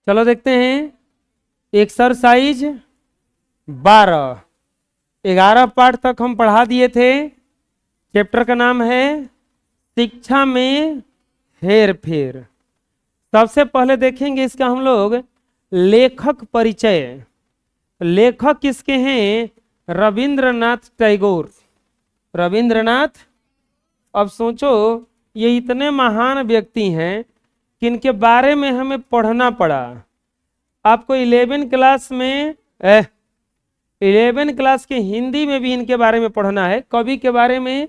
चलो देखते हैं एक्सरसाइज 12। 11 पार्ट तक हम पढ़ा दिए थे। चैप्टर का नाम है शिक्षा में हेर फेर। सबसे पहले देखेंगे इसका हम लोग लेखक परिचय। लेखक किसके हैं? रविंद्रनाथ टैगोर। रविंद्रनाथ। अब सोचो ये इतने महान व्यक्ति हैं कि इनके बारे में हमें पढ़ना पड़ा। आपको 11 क्लास में 11 क्लास के हिंदी में भी इनके बारे में पढ़ना है। कवि के बारे में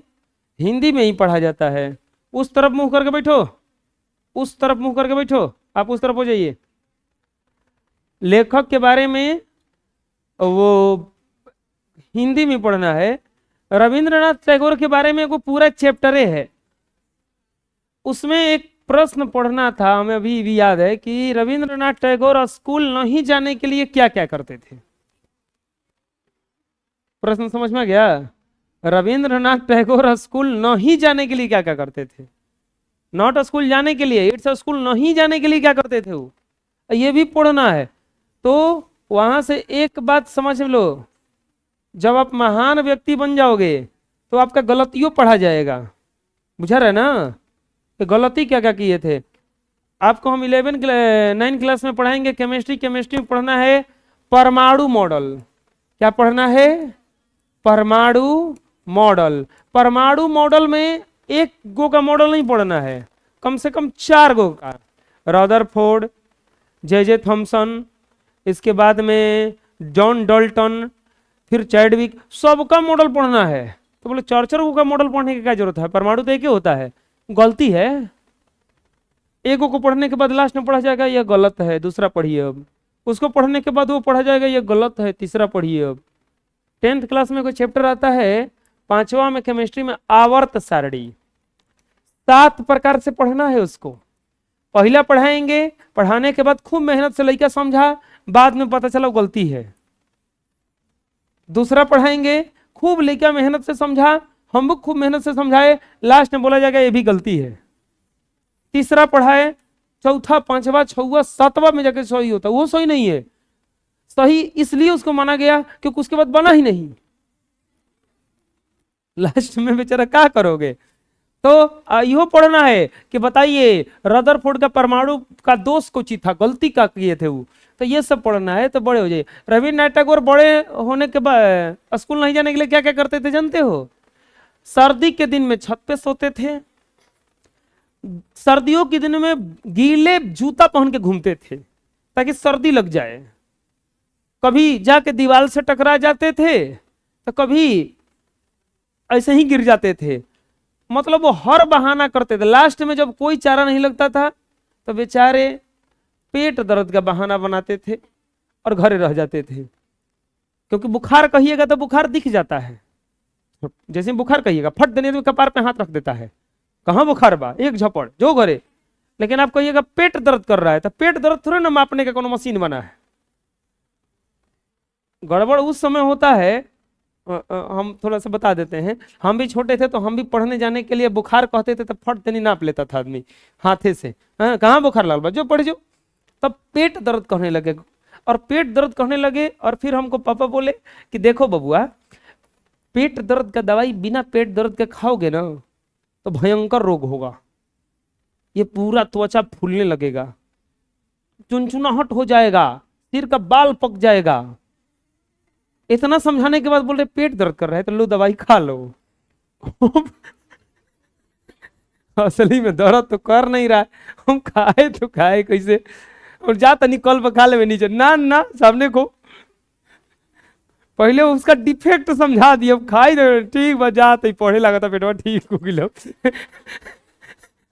हिंदी में ही पढ़ा जाता है। उस तरफ मुंह करके बैठो, उस तरफ मुंह करके बैठो, आप उस तरफ हो जाइए। लेखक के बारे में वो हिंदी में पढ़ना है। रविंद्रनाथ टैगोर के बारे में वो पूरा चैप्टरे है। उसमें एक प्रश्न पढ़ना था, हमें अभी भी याद है कि रविंद्रनाथ टैगोर स्कूल नहीं जाने के लिए क्या क्या करते थे। प्रश्न समझ में गया? रविंद्रनाथ टैगोर स्कूल नहीं जाने के लिए क्या क्या करते थे? नॉट स्कूल जाने के लिए, इट्स स्कूल नहीं जाने के लिए क्या करते थे वो, ये भी पढ़ना है। तो वहां से एक बात समझ लो, जब आप महान व्यक्ति बन जाओगे तो आपका गलतियों पढ़ा जाएगा। बुझा रहे ना कि गलती क्या क्या किए थे। आपको हम 9 क्लास में पढ़ाएंगे केमिस्ट्री। केमिस्ट्री में पढ़ना है परमाणु मॉडल। क्या पढ़ना है? परमाणु मॉडल। परमाणु मॉडल में एक गो का मॉडल नहीं पढ़ना है, कम से कम 4 गो का। रदरफोर्ड, जे थॉमसन, इसके बाद में जॉन डाल्टन, फिर चैडविक, सबका मॉडल पढ़ना है। तो बोले 4 गो का मॉडल पढ़ने की क्या जरूरत है? परमाणु तो एक ही होता है। गलती है। एक को पढ़ने के बाद लास्ट में पढ़ा जाएगा यह गलत है, दूसरा पढ़िए। अब उसको पढ़ने के बाद वो पढ़ा जाएगा यह गलत है, तीसरा पढ़िए। अब 10th क्लास में कोई चैप्टर आता है 5वां में केमिस्ट्री में आवर्त सारणी। 7 प्रकार से पढ़ना है उसको। पहला पढ़ाएंगे, पढ़ाने के बाद खूब मेहनत से लड़का समझा, बाद में पता चला गलती है। दूसरा पढ़ाएंगे, खूब लड़का मेहनत से समझा, हम खूब मेहनत से समझाए, लास्ट में बोला जाएगा ये भी गलती है। तीसरा पढ़ाए, चौथा, 5वां, 6वां, 7वां में जाके सही होता, वो सही नहीं है। सही इसलिए उसको माना गया क्योंकि उसके बाद बना ही नहीं। लास्ट में बेचारा क्या करोगे? तो यह पढ़ना है कि बताइए रदरफोर्ड का परमाणु का दोष कुछ था, गलती का किए थे वो। तो ये सब पढ़ना है तो बड़े हो जाइए। रविन्द्रनाथ टैगोर बड़े होने के बाद स्कूल नहीं जाने के लिए क्या क्या करते थे जानते हो? सर्दी के दिन में छत पे सोते थे। सर्दियों के दिन में गीले जूता पहन के घूमते थे ताकि सर्दी लग जाए। कभी जाके दीवार से टकरा जाते थे तो कभी ऐसे ही गिर जाते थे। मतलब वो हर बहाना करते थे। लास्ट में जब कोई चारा नहीं लगता था तो बेचारे पेट दर्द का बहाना बनाते थे और घरे रह जाते थे। क्योंकि बुखार कहिएगा तो बुखार दिख जाता है। जैसे बुखार कहिएगा फट देने में कपार पे हाथ रख देता है, कहाँ बुखार बा, एक झपड़ जो घरे। लेकिन आप कहिएगा पेट दर्द कर रहा है तो पेट दर्द थोड़े ना मापने का कोनो मशीन बना है। गड़बड़ उस समय होता है। हम थोड़ा सा बता देते हैं। हम भी छोटे थे तो हम भी पढ़ने जाने के लिए बुखार कहते थे तो फट देनी नाप लेता था आदमी हाथे से। कहाँ बुखार लाल बा, जो पढ़ जो। तब पेट दर्द करने लगे और पेट दर्द करने लगे और फिर हमको पापा बोले कि देखो बबुआ, पेट दर्द का दवाई बिना पेट दर्द के खाओगे ना तो भयंकर रोग होगा। ये पूरा त्वचा फूलने लगेगा, चुनचुनाहट हो जाएगा, सिर का बाल पक जाएगा। इतना समझाने के बाद बोल रहे पेट दर्द कर रहा है तो लो दवाई खा लो। असली में दर्द तो कर नहीं रहा है, हम खाए तो खाए कैसे। और जा तनी कल पर खा ले नीचे ना ना सामने को पहले उसका डिफेक्ट समझा दिया। खाई ठीक बा, जा तो पढ़े लगा था पेटवा ठीक हो गया।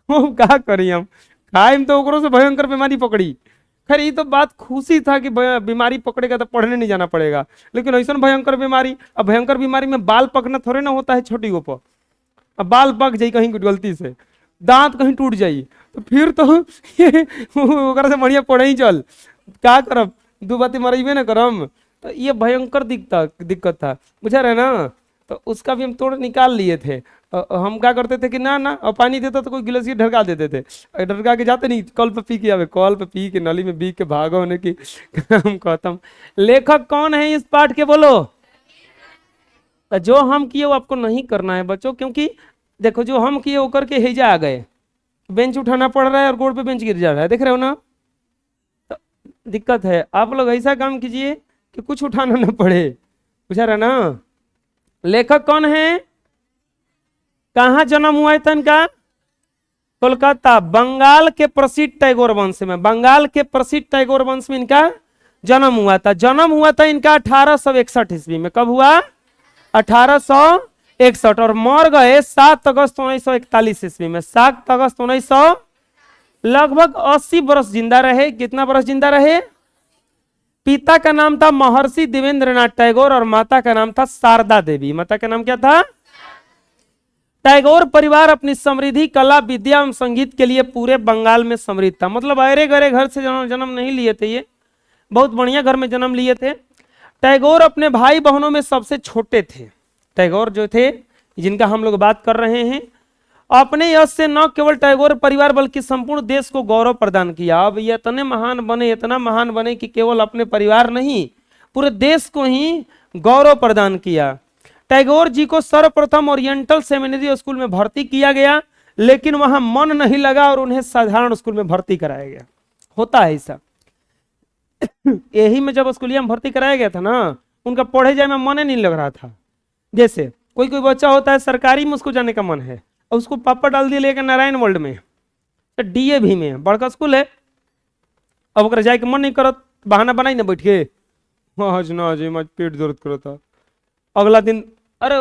हम क्या करी, हम खाए तो ओकरों से भयंकर बीमारी पकड़ी। खैर ये तो बात खुशी था कि बीमारी पकड़ेगा तो पढ़ने नहीं जाना पड़ेगा। लेकिन ऐसा भयंकर बीमारी, अब भयंकर बीमारी में बाल पकना थोड़े ना होता है छोटी गो पर। अब बाल पक जाई कहीं गलती से, दांत कहीं टूट जाई तो फिर तो ओकरा से बढ़िया पढ़े ही चल। क्या करब, 2 बाती मरेबे ना करम। तो ये भयंकर दिक्कत था। बुझा रहे ना? तो उसका भी हम तोड़ निकाल लिए थे। हम क्या करते थे कि ना ना, और पानी देता तो कोई गिलास ढरका देते थे, ढरका के जाते नहीं, कल पे पी के आवे, कल पे पी के नली में बी के भागो होने की काम खत्म। लेखक कौन है इस पाठ के, बोलो। तो जो हम किए वो आपको नहीं करना है बच्चों, क्योंकि देखो जो हम किए वो करके हेजा आ गए, बेंच उठाना पड़ रहा है और गोड़ पे बेंच गिर जा रहा है, देख रहे हो ना, तो दिक्कत है। आप लोग ऐसा काम कीजिए कि कुछ उठाना ना पड़े, पूछा रहा ना। लेखक कौन है, कहाँ जन्म हुआ है था इनका, कोलकाता, बंगाल के प्रसिद्ध टैगोर वंश में, बंगाल के प्रसिद्ध टैगोर वंश में इनका जन्म हुआ था। जन्म हुआ था इनका 1861 ईस्वी में। कब हुआ, 1861, और मर गए 7 अगस्त 1941 ईस्वी में। 7 अगस्त 1900, लगभग 80 वर्ष जिंदा रहे। कितना वर्ष जिंदा रहे। पिता का नाम था महर्षि देवेंद्रनाथ टैगोर और माता का नाम था शारदा देवी। माता का नाम क्या था। टैगोर परिवार अपनी समृद्धि, कला, विद्या एवं संगीत के लिए पूरे बंगाल में समृद्ध था। मतलब अरे गरे घर से जन्म नहीं लिए थे, ये बहुत बढ़िया घर में जन्म लिए थे। टैगोर अपने भाई बहनों में सबसे छोटे थे। टैगोर जो थे, जिनका हम लोग बात कर रहे हैं, अपने यश से न केवल टैगोर परिवार बल्कि संपूर्ण देश को गौरव प्रदान किया। अब ये इतने महान बने, इतना महान बने कि केवल अपने परिवार नहीं, पूरे देश को ही गौरव प्रदान किया। टैगोर जी को सर्वप्रथम ओरिएंटल सेमिनरी स्कूल में भर्ती किया गया, लेकिन वहां मन नहीं लगा और उन्हें साधारण स्कूल में भर्ती कराया गया। होता है ऐसा। यही में जब स्कूलिया में भर्ती कराया गया था ना, उनका पढ़े जाए में मन नहीं लग रहा था। जैसे कोई कोई बच्चा होता है सरकारी में उसको जाने का मन है, और उसको पापा डाल दिए लेकर नारायण वर्ल्ड में, डीएवी में, बड़का स्कूल है, अब ओकरा जाए के मन नहीं करत, बहाना बनाई ना बैठ के, आज ना जी मैं पेट दर्द करता। अगला दिन, अरे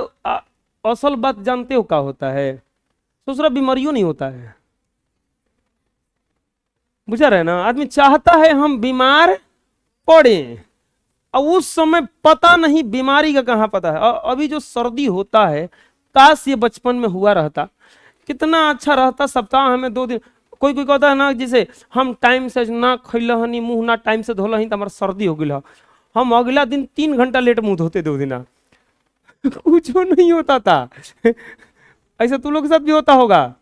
असल बात जानते हो क्या होता है, दूसरा बीमारियों नहीं होता है, बुझा रहे ना। आदमी चाहता है हम बीमार पड़े, और उस समय पता नहीं बीमारी का कहाँ पता है। अभी जो सर्दी होता है, काश ये बचपन में हुआ रहता, कितना अच्छा रहता। सप्ताह में 2 दिन, कोई कोई कहता है ना, जैसे हम टाइम से ना खैलहनी, मुंह ना टाइम से धोलही तो हमारा सर्दी हो गया, हम अगला दिन 3 घंटा लेट मुंह धोते 2 दिन, कुछ नहीं होता था। ऐसा तुम लोग के साथ भी होता होगा।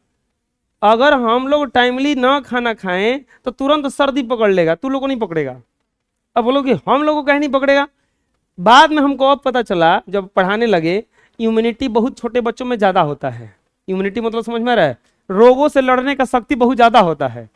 अगर हम लोग टाइमली ना खाना खाएं तो तुरंत सर्दी पकड़ लेगा, तू लोग को नहीं पकड़ेगा। अब बोलो कि हम लोगों को कहीं नहीं पकड़ेगा। बाद में हमको अब पता चला, जब पढ़ाने लगे, इम्यूनिटी बहुत छोटे बच्चों में ज्यादा होता है। इम्यूनिटी मतलब समझ में आ रहा है, रोगों से लड़ने का शक्ति बहुत ज्यादा होता है।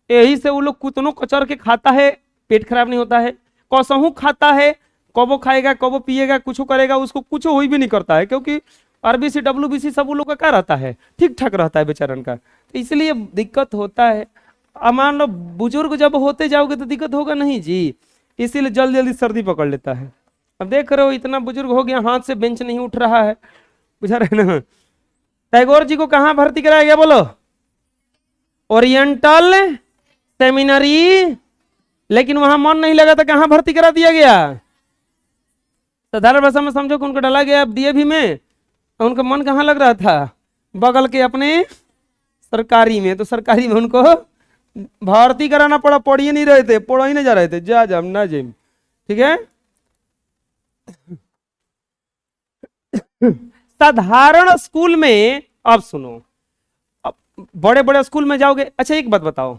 यही से वो लोग कुतनों कचर के खाता है, पेट खराब नहीं होता है। कसहू खाता है, कबो खाएगा कबो पिएगा, कुछ करेगा, उसको कुछ हो भी नहीं करता है, क्योंकि आरबीसी डब्ल्यूबीसी सब वो लोग का क्या रहता है, ठीक ठाक रहता है बेचारन का। तो इसलिए दिक्कत होता है। अब मान लो बुजुर्ग जब होते जाओगे तो दिक्कत होगा नहीं जी, इसीलिए जल्दी जल्दी सर्दी पकड़ लेता है। अब देख रहे हो इतना बुजुर्ग हो गया, हाथ से बेंच नहीं उठ रहा है, बुझा रहे ना। टैगोर जी को कहां भर्ती कराया गया बोलो, ओरिएंटल सेमिनरी, लेकिन वहां मन नहीं लगा था, कहां भर्ती करा दिया गया। साधारण भाषा में समझो कि उनको डाला गया डीएवी में, उनका मन कहां लग रहा था, बगल के अपने सरकारी में। तो सरकारी में उनको भर्ती कराना पड़ा, पढ़ ही नहीं रहे थे, पढ़ ही नहीं जा रहे थे, जा ना जाए, ठीक है। साधारण स्कूल में, अब सुनो, अब बड़े बड़े स्कूल में जाओगे। अच्छा एक बात बताओ,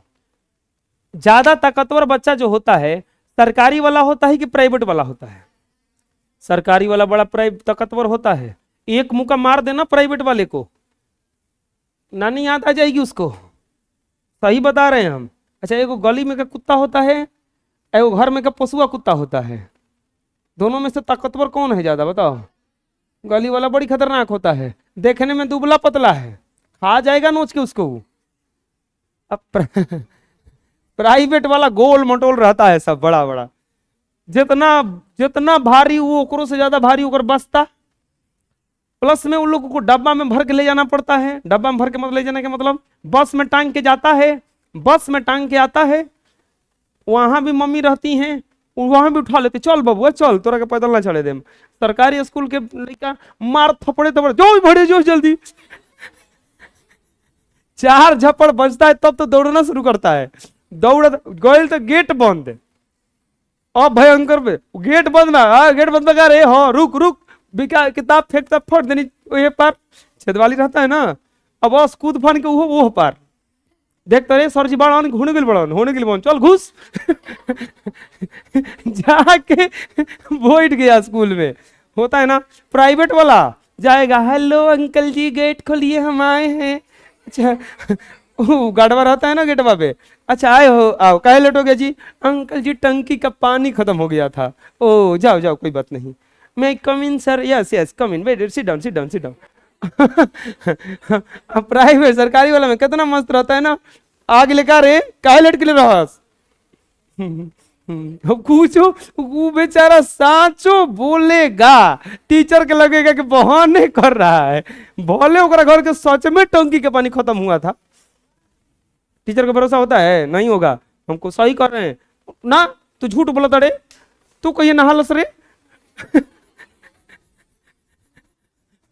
ज्यादा ताकतवर बच्चा जो होता है सरकारी वाला होता है कि प्राइवेट वाला होता है। सरकारी वाला बड़ा ताकतवर होता है, एक मुक्का मार देना प्राइवेट वाले को, नानी याद आ जाएगी उसको, सही बता रहे हैं हम। अच्छा एगो गली में का कुत्ता होता है, एगो घर में का पशुआ कुत्ता होता है, दोनों में से ताकतवर कौन है ज्यादा बताओ। गली वाला बड़ी खतरनाक होता है, देखने में दुबला पतला है, खा जाएगा नोच के उसको। अब प्राइवेट वाला गोल मटोल रहता है, सब बड़ा बड़ा, जितना जितना भारी वो ओकरों से ज्यादा भारी ओकर बसता। प्लस में उन लोगों को डब्बा में भर के ले जाना पड़ता है। डब्बा में भर के मतलब ले जाने का मतलब बस में टांग के जाता है, बस में टांग के आता है, वहां भी मम्मी रहती हैं, वहां भी उठा लेते, चल बबुआ चल, तोरा के पैदल ना चढ़े दे। सरकारी स्कूल के लड़का मार थपड़े थपड़े, जो भरे जो जल्दी 4 झपड़ बजता है तब तो दौड़ना शुरू करता है। दौड़ गए तो गेट बंद, अब भयंकर पे गेट बंद ना, गेट बंद कर, हाँ रुक रुक, बिका किताब फेंकता फोड़ देनी ये पार छेद वाली रहता है ना, अब बस कूद फान के वो पार देखते रहे सर जी बड़ान होने के लिए चल घुस जाके बैठ गया स्कूल में। होता है ना प्राइवेट वाला जाएगा, हेलो अंकल जी गेट खोलिए हम आए हैं। अच्छा गाड़वा रहता है ना गेटवा पे, अच्छा आए हो आओ, काहे लेट हो गया जी? अंकल जी टंकी का पानी खत्म हो गया था। ओ जाओ जाओ कोई बात नहीं, मैं come in sir, yes yes come in, wait sit down sit down sit down. Private सरकारी वाला में कितना मस्त रहता है ना, आग लेकर रे काहे लेट के ले रहा पूछो वो बेचारा साचो बोलेगा, टीचर के लगेगा कि बहाने कर रहा है, भले ओकरा घर के सच में टंकी के पानी खत्म हुआ था। टीचर का भरोसा होता है? नहीं होगा। हमको सही कर रहे हैं ना, तू झूठ बोलता रे, तू कहिए नहा लस रे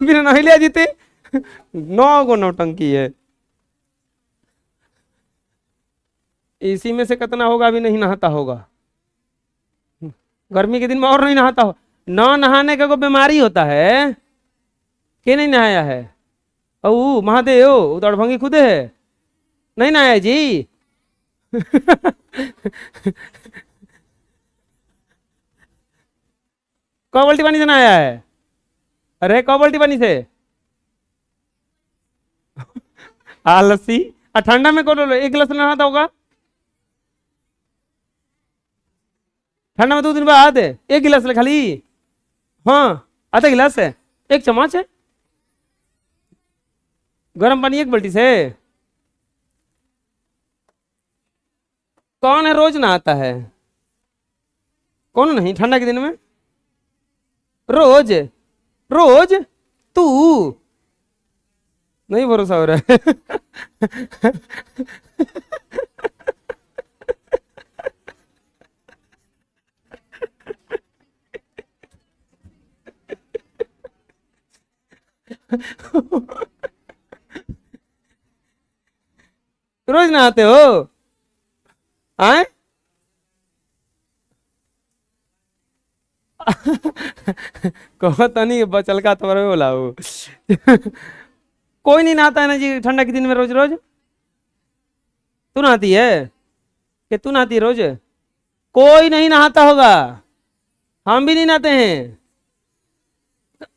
बिना नहा लिया जीते 9 गो नौटंकी है। इसी में से कितना होगा अभी नहीं नहाता होगा, गर्मी के दिन में और नहीं नहाता हो। ना नहाने का कोई बीमारी होता है कि नहीं नहाया है? ओ महादेव वो तो अड़भंगी खुदे है, नहीं नहाया जी कौ बाल्टी पानी से नहाया है? अरे कौ बाल्टी पानी से आलसी। ठंडा में कौन एक गिलास नहाता होगा? ठंडा में 2 दिन बाद एक गिलास ले खाली, हाँ आधा गिलास है, 1 चम्मच है गर्म पानी 1 बाल्टी से। कौन है रोज नहाता है? कौन नहीं ठंडा के दिन में? रोज रोज तू नहीं भरोसा हो रहा है रोज नहाते हो आए कहो तो नहीं बचल का तुम्हारे बोला वो कोई नहीं नहाता है ना जी ठंडा के दिन में रोज रोज? तू नहाती है कि तू नहाती है रोज? कोई नहीं नहाता होगा, हम भी नहीं नहाते हैं।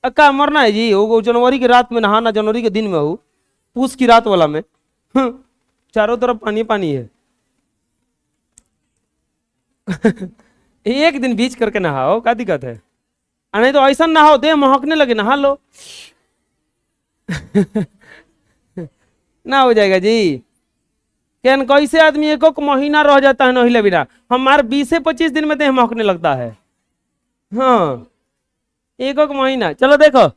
अक्का मरना है जी, वो जनवरी की रात में नहाना, जनवरी के दिन में हो, पूस की रात वाला में चारों तरफ पानी पानी है एक दिन बीच करके नहाओ, क्या दिक्कत है? नहीं तो ऐसा नहाओ दे महकने लगे, नहा लो ना हो जाएगा जी। क्या कैसे आदमी 1 महीना रह जाता है नहिले बिना, हमारे 20 से 25 दिन में देह महकने लगता है। हाँ 1 महीना। चलो देखो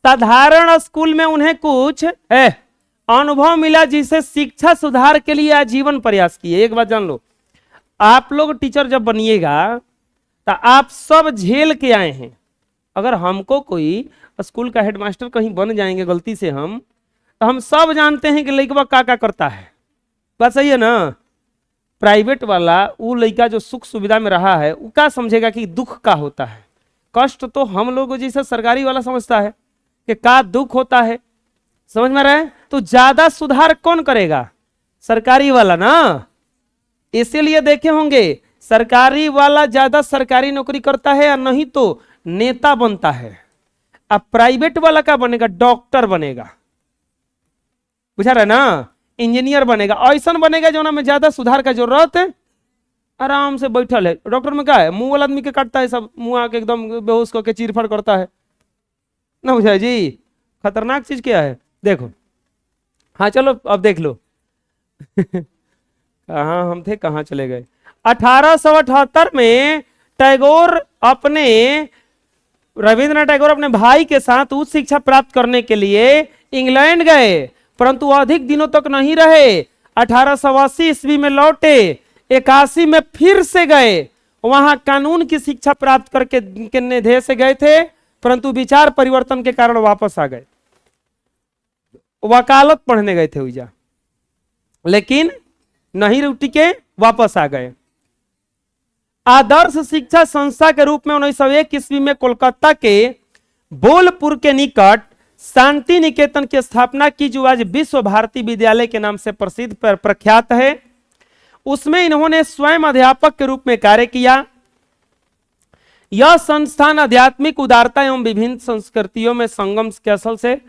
साधारण स्कूल में उन्हें कुछ अनुभव मिला जिसे शिक्षा सुधार के लिए आजीवन प्रयास किए। एक बात जान लो, आप लोग टीचर जब बनिएगा तो आप सब झेल के आए हैं। अगर हमको कोई स्कूल का हेडमास्टर कहीं बन जाएंगे गलती से हम, तो हम सब जानते हैं कि लड़का क्या करता है। बात सही है ना? प्राइवेट वाला वो लड़का जो सुख सुविधा में रहा है वो क्या समझेगा कि दुख का होता है। कष्ट तो हम लोग जैसा सरकारी वाला समझता है कि क्या दुख होता है, समझ में रहा है? तो ज्यादा सुधार कौन करेगा? सरकारी वाला ना। इसीलिए देखे होंगे सरकारी वाला ज्यादा सरकारी नौकरी करता है या नहीं तो नेता बनता है। अब प्राइवेट वाला क्या बनेगा? डॉक्टर बनेगा, बुझा रहा है ना? इंजीनियर बनेगा, ऐसा बनेगा जो ना में ज्यादा सुधार का जरूरत है। आराम से बैठल है। डॉक्टर में क्या है? मुंह वाला आदमी के काटता है, सब मुंह आके एकदम बेहोश करके चीरफाड़ करता है ना, बुझा जी? खतरनाक चीज क्या है देखो। हाँ चलो अब देख लो कहाँ हम थे, कहाँ चले गए? 1878 में रविंद्रनाथ टैगोर अपने भाई के साथ उच्च शिक्षा प्राप्त करने के लिए इंग्लैंड गए, परंतु अधिक दिनों तक नहीं रहे। 1880 ईस्वी में लौटे, 81 में फिर से गए, वहां कानून की शिक्षा प्राप्त करके के ध्येय से गए थे, परंतु विचार परिवर्तन के कारण वापस आ गए। वकालत पढ़ने गए थे उजा, लेकिन नहीं रुटी के वापस आ गए। आदर्श शिक्षा संस्था के रूप में 1901 ईस्वी में कोलकाता के बोलपुर के निकट शांति निकेतन की स्थापना की, जो आज विश्व भारती विद्यालय के नाम से प्रसिद्ध प्रख्यात है। उसमें इन्होंने स्वयं अध्यापक के रूप में कार्य किया। यह संस्थान आध्यात्मिक उदारता एवं विभिन्न संस्कृतियों में संगम के स्थल से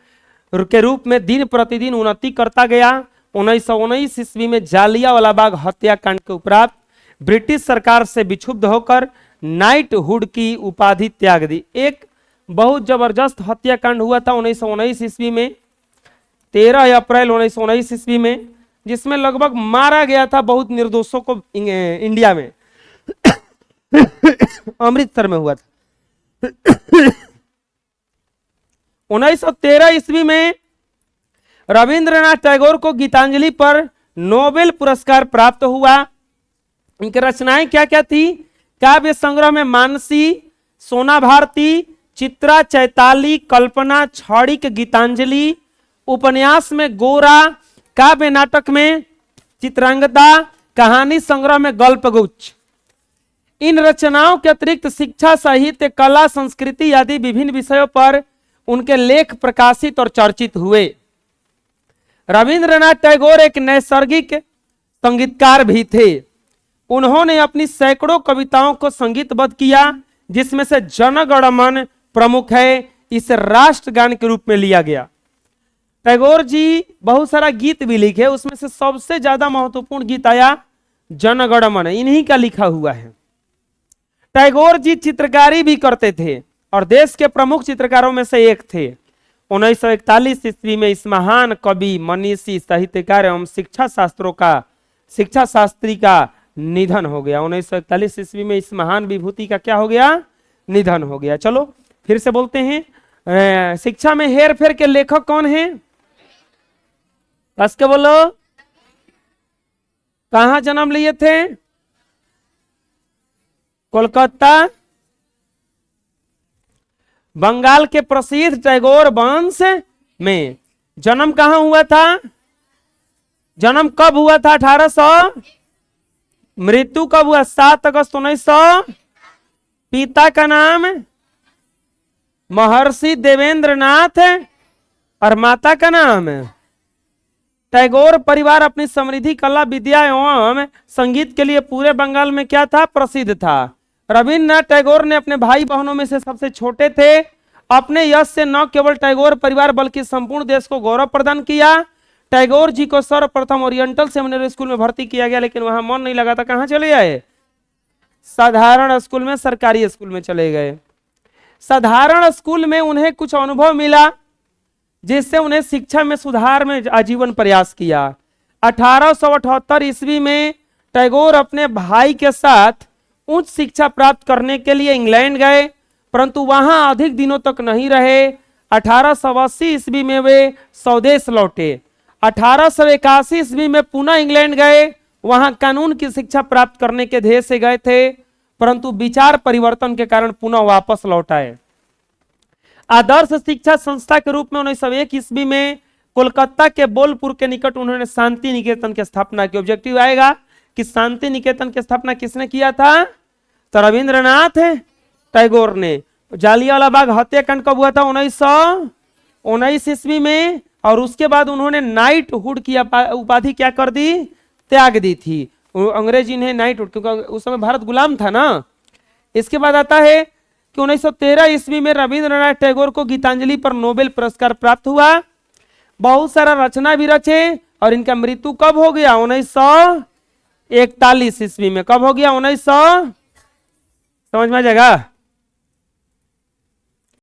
के रूप में दिन प्रतिदिन उन्नति करता गया। 1919 ईस्वी में जालियांवाला बाग हत्याकांड के उपरांत ब्रिटिश सरकार से विक्षुब्ध होकर नाइटहुड की उपाधि त्याग दी। एक बहुत जबरदस्त हत्याकांड हुआ था 1919 ईस्वी में, 13 अप्रैल 1919 ईस्वी में, जिसमें लगभग मारा गया था बहुत निर्दोषों को इंडिया में। अमृतसर में हुआ था। 1913 ईस्वी में रविंद्रनाथ टैगोर को गीतांजलि पर नोबेल पुरस्कार प्राप्त हुआ। इनकी रचनाएं क्या क्या थी? काव्य संग्रह में मानसी, सोना भारती, चित्रा, चैताली, कल्पना, छड़िक, गीतांजलि, उपन्यास में गोरा, काव्य नाटक में चित्रांगदा, कहानी संग्रह में गल्पगुच्छ। इन रचनाओं के अतिरिक्त शिक्षा, साहित्य, कला, संस्कृति आदि विभिन्न विषयों पर उनके लेख प्रकाशित और चर्चित हुए। रविंद्रनाथ टैगोर एक नैसर्गिक संगीतकार भी थे। उन्होंने अपनी सैकड़ों कविताओं को संगीतबद्ध किया, जिसमें से जन गण मन प्रमुख है। इसे राष्ट्रगान के रूप में लिया गया। टैगोर जी बहुत सारा गीत भी लिखे, उसमें से सबसे ज्यादा महत्वपूर्ण गीत आया जन गण मन, इन्हीं का लिखा हुआ है। टैगोर जी चित्रकारी भी करते थे और देश के प्रमुख चित्रकारों में से एक थे। 1941 ईस्वी में इस महान कवि, मनीषी, साहित्यकार एवं शिक्षा शास्त्री का निधन हो गया। 1941 ईस्वी में इस महान विभूति का क्या हो गया? निधन हो गया। चलो फिर से बोलते हैं, शिक्षा में हेर फेर के लेखक कौन हैं? कस के बोलो। कहां जन्म लिए थे? कोलकाता। बंगाल के प्रसिद्ध टैगोर वंश में। जन्म कहां हुआ था? जन्म कब हुआ था? 1800। मृत्यु कब हुआ? 7 अगस्त 1900। पिता का नाम महर्षि देवेंद्र नाथ और माता का नाम। टैगोर परिवार अपनी समृद्धि, कला, विद्या एवं संगीत के लिए पूरे बंगाल में क्या था? प्रसिद्ध था। रविन्द्रनाथ टैगोर ने अपने भाई बहनों में से सबसे छोटे थे। अपने यश से न केवल टैगोर परिवार बल्कि संपूर्ण देश को गौरव प्रदान किया। टैगोर जी को सर्वप्रथम ओरिएंटल सेमिनरी स्कूल में भर्ती किया गया, लेकिन वहां मन नहीं लगा था। कहां चले गए? साधारण स्कूल में, सरकारी स्कूल में चले गए। साधारण स्कूल में उन्हें कुछ अनुभव मिला, जिससे उन्हें शिक्षा में सुधार में आजीवन प्रयास किया। 1878 ईस्वी में टैगोर अपने भाई के साथ उच्च शिक्षा प्राप्त करने के लिए इंग्लैंड गए, परंतु वहां अधिक दिनों तक नहीं रहे। 1880 ईस्वी में वे स्वदेश लौटे। 1881 ईस्वी में पुनः इंग्लैंड गए, वहां कानून की शिक्षा प्राप्त करने के ध्येय से गए थे, परंतु विचार परिवर्तन के कारण पुनः वापस लौट आए। आदर्श शिक्षा संस्था के रूप में 1901 ईस्वी में कोलकाता के बोलपुर के निकट उन्होंने शांति निकेतन की स्थापना की। ऑब्जेक्टिव आएगा कि शांति निकेतन की स्थापना किसने किया था? तो रविंद्रनाथ टैगोर ने। जालियांवाला बाग हत्याकांड कब हुआ था? 1919 ईस्वी में। और उसके बाद उन्होंने नाइटहुड की उपाधि क्या कर दी? त्याग दी थी। अंग्रेज इन्हें नाइटहुड, क्योंकि उस समय भारत गुलाम था ना। इसके बाद आता है कि 1913 ईस्वी में रविंद्रनाथ टैगोर को गीतांजलि पर नोबेल पुरस्कार प्राप्त हुआ। बहुत सारा रचना भी रचे और इनका मृत्यु कब हो गया? 1941 ईस्वी में। कब हो गया? 1900। समझ में आ जाएगा?